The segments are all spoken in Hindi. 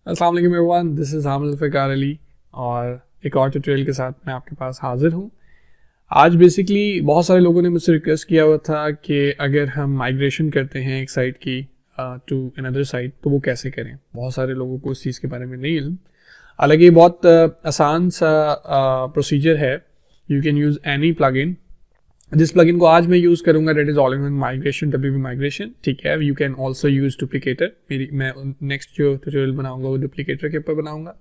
अस्सलाम वालेकुम everyone, this is Hamid Fikar Ali और एक और ट्यूटोरियल के साथ मैं आपके पास हाजिर हूँ। आज बेसिकली बहुत सारे लोगों ने मुझसे रिक्वेस्ट किया हुआ था कि अगर हम माइग्रेशन करते हैं एक साइट की टू अनदर साइट तो वो कैसे करें। बहुत सारे लोगों को इस चीज़ के बारे में नहीं इल्म। हालांकि ये बहुत आसान सा प्रोसीजर है। You can use any plugin. जिस प्लगइन को आज मैं यूज़ करूंगा that is all in one migration, WP migration. ठीक है, you can also use Duplicator. मैं नेक्स्ट जो ट्यूटोरियल बनाऊंगा वो डुप्लीकेटर के ऊपर बनाऊंगा।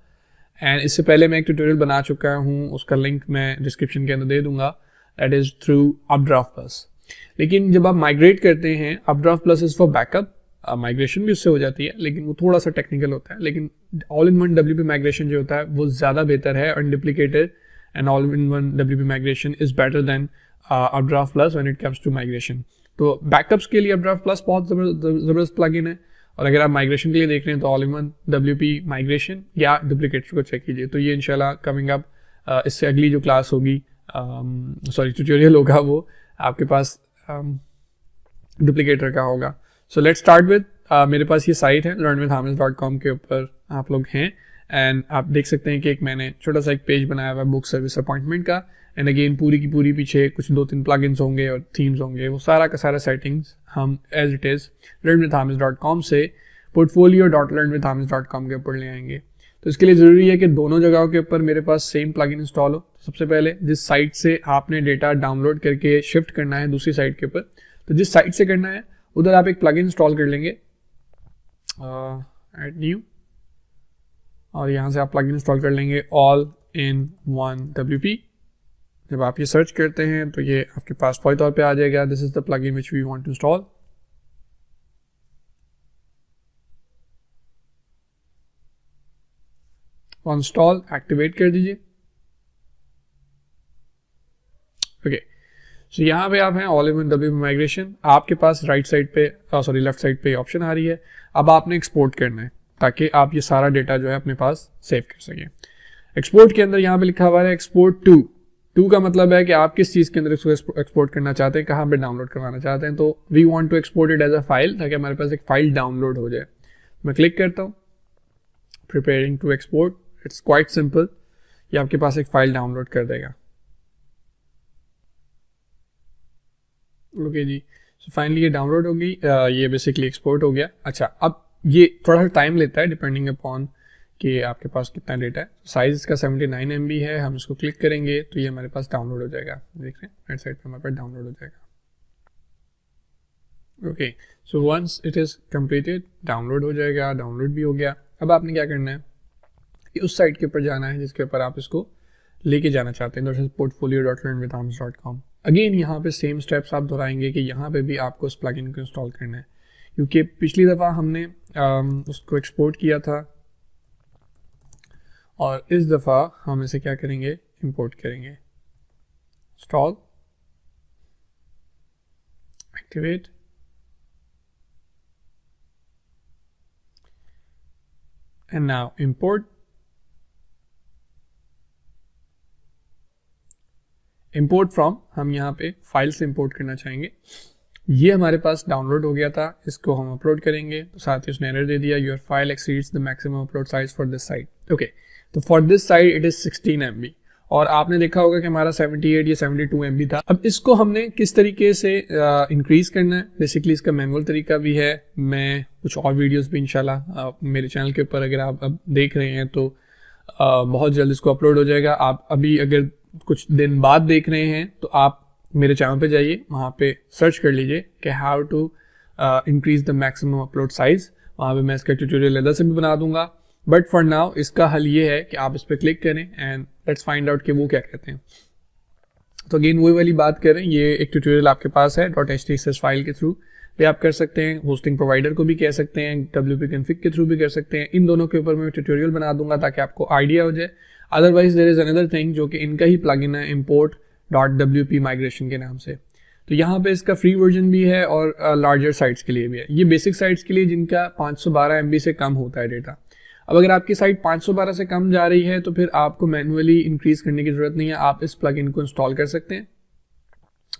एंड इससे पहले मैं एक ट्यूटोरियल बना चुका हूँ, उसका लिंक मैं डिस्क्रिप्शन के अंदर दे दूंगा। That is through updraft plus. लेकिन जब आप माइग्रेट करते हैं, updraft plus is for backup. Migration भी उससे हो जाती है लेकिन वो थोड़ा सा टेक्निकल होता है। लेकिन all in one WP migration जो होता है वो ज़्यादा बेहतर है। और duplicator and all in one WP migration is better than UpdraftPlus when it comes to migration. तो बैकअप्स के लिए अपड्राफ्ट प्लस बहुत ज़बरदस्त प्लगइन है। और अगर आप माइग्रेशन के लिए देख रहे हैं तो all in one WP migration या डुप्लीकेटर को चेक कीजिए। तो ये इंशाल्लाह कमिंग अप इससे अगली जो क्लास होगी, ट्यूटोरियल होगा, वो आपके पास डुप्लीकेटर का होगा। सो लेट्स स्टार्ट विद मेरे पास ये साइट है learnwithhamis.com के ऊपर आप लोग हैं। एंड आप देख सकते हैं कि मैंने छोटा सा एक पेज बनाया हुआ है बुक सर्विस अपॉइंटमेंट का। एंड अगेन पूरी की पूरी पीछे कुछ 2-3 प्लगइन्स होंगे और थीम्स होंगे। वो सारा का सारा सेटिंग्स हम एज इट इज़ learnwithhamis.com से portfolio.learnwithhamis.com के ऊपर ले आएंगे। तो इसके लिए ज़रूरी है कि दोनों जगहों के ऊपर मेरे पास सेम प्लगइन इंस्टॉल हो। सबसे पहले जिस साइट से आपने डेटा डाउनलोड करके शिफ्ट करना है दूसरी साइट के ऊपर, तो जिस साइट से करना है उधर आप एक प्लगइन इंस्टॉल कर लेंगे, ऐड न्यू, और यहाँ से आप प्लगइन इंस्टॉल कर लेंगे ऑल इन वन डब्ल्यूपी। जब आप ये सर्च करते हैं तो ये आपके पास फौरी तौर पे आ जाएगा, this is the plugin which we want to install. Install activate कर दीजिए। ओके, सो यहाँ पे आप हैं all in one WP migration. आपके पास राइट साइड पे लेफ्ट साइड पे ऑप्शन आ रही है। अब आपने एक्सपोर्ट करना है ताकि आप ये सारा डेटा जो है अपने पास सेव कर सकें। एक्सपोर्ट के अंदर यहाँ पे लिखा हुआ है एक्सपोर्ट टू का मतलब है कि आप किस चीज़ के अंदर इसको एक्सपोर्ट करना चाहते हैं, कहाँ पे डाउनलोड करवाना चाहते हैं। तो we want to export it as a file ताकि हमारे पास एक फाइल डाउनलोड हो जाए। मैं क्लिक करता हूँ, preparing to export. It's quite simple, ये आपके पास एक फाइल डाउनलोड कर देगा। ओके जी, सो फाइनली ये डाउनलोड होगी, ये बेसिकली एक्सपोर्ट हो गया। अच्छा, अब ये थोड़ा सा टाइम लेता है डिपेंडिंग अपॉन कि आपके पास कितना डेटा है। साइज इसका 79 MB है। हम इसको क्लिक करेंगे तो ये हमारे पास डाउनलोड हो जाएगा। देख रहे हैं राइट साइड पे हमारे पास डाउनलोड हो जाएगा। Okay, so once it is completed, download हो जाएगा। डाउनलोड भी हो गया। अब आपने क्या करना है कि उस साइट के ऊपर जाना है जिसके ऊपर आप इसको लेके जाना चाहते हैं, दैट इज portfolio.learnwithhamis.com। अगेन यहाँ पे सेम स्टेप्स आप दोहराएंगे कि यहाँ पे भी आपको उस प्लगइन को इंस्टॉल करना है, क्योंकि पिछली दफ़ा हमने उसको एक्सपोर्ट किया था और इस दफ़ा हम इसे क्या करेंगे, इंपोर्ट करेंगे। Install, activate, and now import. Import from, हम यहाँ पे फाइल से इंपोर्ट करना चाहेंगे। ये हमारे पास डाउनलोड हो गया था, इसको हम अपलोड करेंगे तो साथ ही उसने एरर दे दिया, your file exceeds the maximum upload size for this site. Okay, तो for this site it is 16 MB और आपने देखा होगा कि हमारा 78 या 72 MB था। अब इसको हमने किस तरीके से इंक्रीज करना है, बेसिकली इसका मैनुअल तरीका भी है। मैं कुछ और वीडियोस भी इंशाल्लाह मेरे चैनल के ऊपर अगर आप अब देख रहे हैं तो बहुत जल्द इसको अपलोड हो जाएगा। आप अभी अगर कुछ दिन बाद देख रहे हैं तो आप मेरे चैनल पे जाइए, वहाँ पे सर्च कर लीजिए कि how to increase the maximum upload size. वहाँ पे मैं इसका ट्यूटोरियल अलग से भी बना दूंगा, बट फॉर नाउ इसका हल ये है कि आप इस पर क्लिक करें एंड लेट्स फाइंड आउट कि वो क्या कहते हैं। तो अगेन वही वाली बात करें, ये एक ट्यूटोरियल आपके पास है .htxs फाइल के थ्रू भी आप कर सकते हैं, होस्टिंग प्रोवाइडर को भी कह सकते हैं, WP config के थ्रू भी कर सकते हैं। इन दोनों के ऊपर मैं ट्यूटोरियल बना दूंगा ताकि आपको आइडिया हो जाए। Otherwise there is another thing जो कि इनका ही प्लगइन है, import.wp माइग्रेशन के नाम से। तो यहाँ पे इसका फ्री वर्जन भी है और लार्जर साइट्स के लिए भी है। ये बेसिक साइट्स के लिए जिनका 512 MB से कम होता है डेटा। अब अगर आपकी साइट 512 से कम जा रही है तो फिर आपको मैनुअली इंक्रीज करने की जरूरत नहीं है, आप इस प्लगइन को इंस्टॉल कर सकते हैं।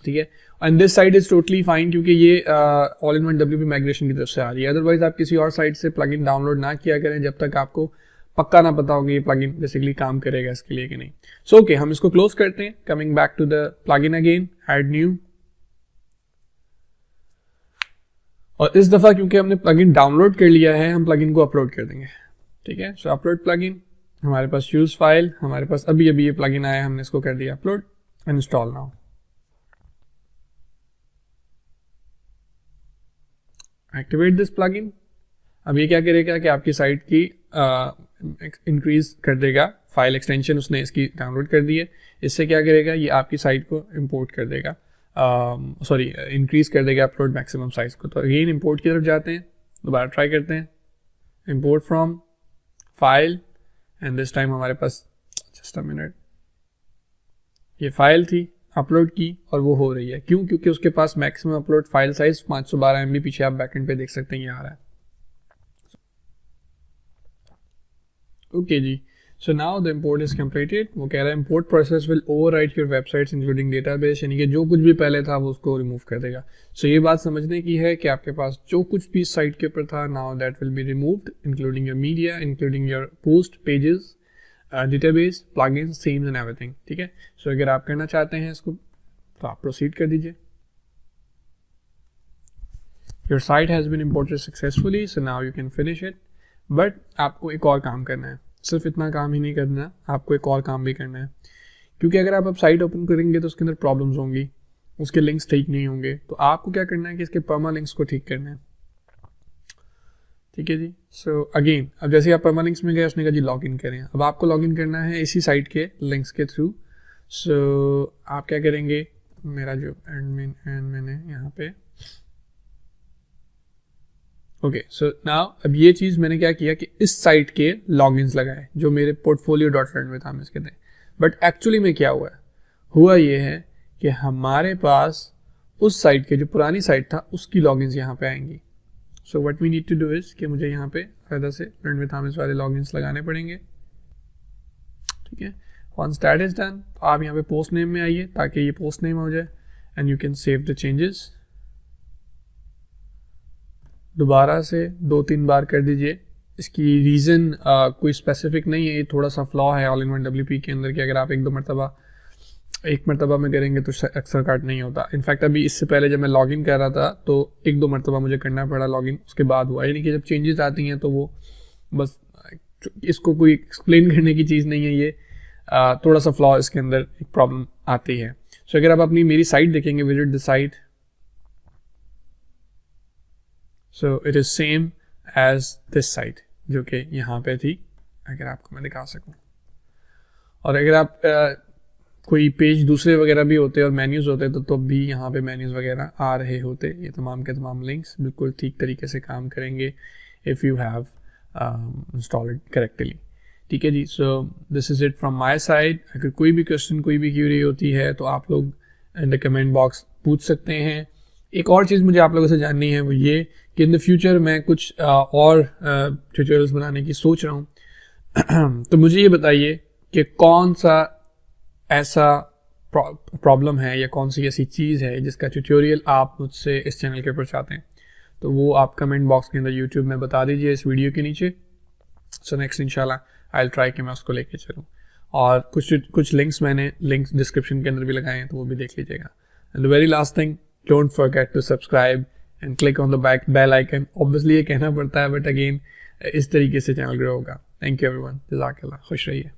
ठीक है। And this site is totally fine क्योंकि ये all in one WP migration की तरफ से आ रही है। अदरवाइज आप किसी और साइट से प्लगइन डाउनलोड ना किया करें जब तक आपको पक्का ना पता होगा ये प्लगइन बेसिकली काम करेगा इसके लिए कि नहीं। सो ओके, हम इसको क्लोज करते हैं। Coming back to the plugin again, add new, और इस दफा क्योंकि हमने प्लगइन डाउनलोड कर लिया है हम प्लगइन को अपलोड कर देंगे। ठीक है, सो अपलोड प्लगइन, हमारे पास यूज फाइल, हमारे पास अभी ये प्लगइन आया, हमने इसको कर दिया upload, install now. Activate this plugin. अब ये क्या करेगा कि आपकी साइट की इंक्रीज कर देगा, फाइल एक्सटेंशन उसने इसकी डाउनलोड कर दी है। इससे क्या करेगा, ये आपकी साइट को इंपोर्ट कर देगा, इंक्रीज कर देगा अपलोड मैक्सिमम साइज को। तो अगेन इंपोर्ट की तरफ जाते हैं, दोबारा ट्राई करते हैं, import from file, and this time हमारे पास जस्ट अ मिनट, ये फाइल थी अपलोड की और वो हो रही है। क्यों? क्योंकि उसके पास maximum upload file size 512 MB, पीछे आप बैकएंड पे देख सकते हैं ये आ रहा है। ओके जी, so now the import is completed. वो कह रहा है import process will overwrite your websites including database, यानी कि जो कुछ भी पहले था वो उसको रिमूव कर देगा। सो ये बात समझने की है कि आपके पास जो कुछ भी साइट के ऊपर था, now that will be removed including your media, including your post pages, database, plugins, themes and everything. ठीक है, सो अगर आप करना चाहते हैं इसको तो आप प्रोसीड कर दीजिए। Your site has been imported successfully, so now you can finish it. But आपको एक और काम करना है, सिर्फ इतना काम ही नहीं करना, आपको एक और काम भी करना है, क्योंकि अगर आप अब साइट ओपन करेंगे तो उसके अंदर प्रॉब्लम्स होंगी, उसके लिंक्स ठीक नहीं होंगे। तो आपको क्या करना है कि इसके पर्मा लिंक्स को ठीक करना है। ठीक है जी, सो अगेन अब जैसे आप पर्मा लिंक्स में गए, उसने कहा जी लॉग इन करें। अब आपको लॉग इन करना है इसी साइट के लिंक्स के थ्रू। सो आप क्या करेंगे, मेरा जो एडमिन है यहाँ पे, ओके, सो नाउ अब ये चीज़ मैंने क्या किया कि इस साइट के लॉगिन्स लगाए जो मेरे portfolio.run में था इसके थे। बट एक्चुअली में क्या हुआ ये है कि हमारे पास उस साइट के जो पुरानी साइट था उसकी लॉगिन्स यहाँ पे आएंगी। So what we need to do is कि मुझे यहाँ पे फायदा से रन विद हामिस वाले लॉगिन्स लगाने पड़ेंगे। ठीक है, वंस दैट इज डन तो आप यहाँ पे पोस्ट नेम में आइए ताकि ये पोस्ट नेम हो जाए, and you can save the changes. दोबारा से 2-3 बार कर दीजिए। इसकी रीज़न कोई स्पेसिफिक नहीं है, ये थोड़ा सा फ्लॉ है ऑल इन वन WP के अंदर कि अगर आप एक मरतबा में करेंगे तो अक्सर काट नहीं होता। इनफैक्ट अभी इससे पहले जब मैं लॉगिन कर रहा था तो 1-2 मरतबा मुझे करना पड़ा लॉगिन, उसके बाद हुआ। यानी कि जब चेंजेस आती हैं तो वो बस, इसको कोई एक्सप्लेन करने की चीज़ नहीं है, ये थोड़ा सा फ्लॉ इसके अंदर एक प्रॉब्लम आती है। सो अगर आप अपनी मेरी साइट देखेंगे, visit the site, so it is same as this site जो कि यहाँ पे थी, अगर आपको मैं दिखा सकूँ। और अगर आप कोई पेज दूसरे वगैरह भी होते और मेन्यूज़ होते तो भी यहाँ पे मेन्यूज़ वगैरह आ रहे होते। ये तमाम के तमाम लिंक्स बिल्कुल ठीक तरीके से काम करेंगे if you have installed correctly. ठीक है जी, so this is it from my side. अगर कोई भी क्वेश्चन, कोई भी क्यूरी होती है तो आप लोग इन द कमेंट बॉक्स पूछ सकते हैं। एक और चीज़ मुझे आप लोगों से जाननी है वो ये कि इन द फ्यूचर मैं कुछ और ट्यूटोरियल्स बनाने की सोच रहा हूँ। तो मुझे ये बताइए कि कौन सा ऐसा प्रॉब्लम है या कौन सी ऐसी चीज़ है जिसका ट्यूटोरियल आप मुझसे इस चैनल के ऊपर चाहते हैं, तो वो आप कमेंट बॉक्स के अंदर यूट्यूब में बता दीजिए इस वीडियो के नीचे। सो नेक्स्ट इंशाल्लाह आई विल ट्राई कि मैं उसको लेके चलूँ। और कुछ लिंक्स मैंने डिस्क्रिप्शन के अंदर भी लगाए हैं तो वो भी देख लीजिएगा। And the very last thing, don't forget to subscribe and click on the bell icon. Obviously ये कहना पड़ता है बट अगेन इस तरीके से चैनल ग्रो होगा। थैंक यू एवरीवन, जज़ाकल्लाह, खुश रहिए।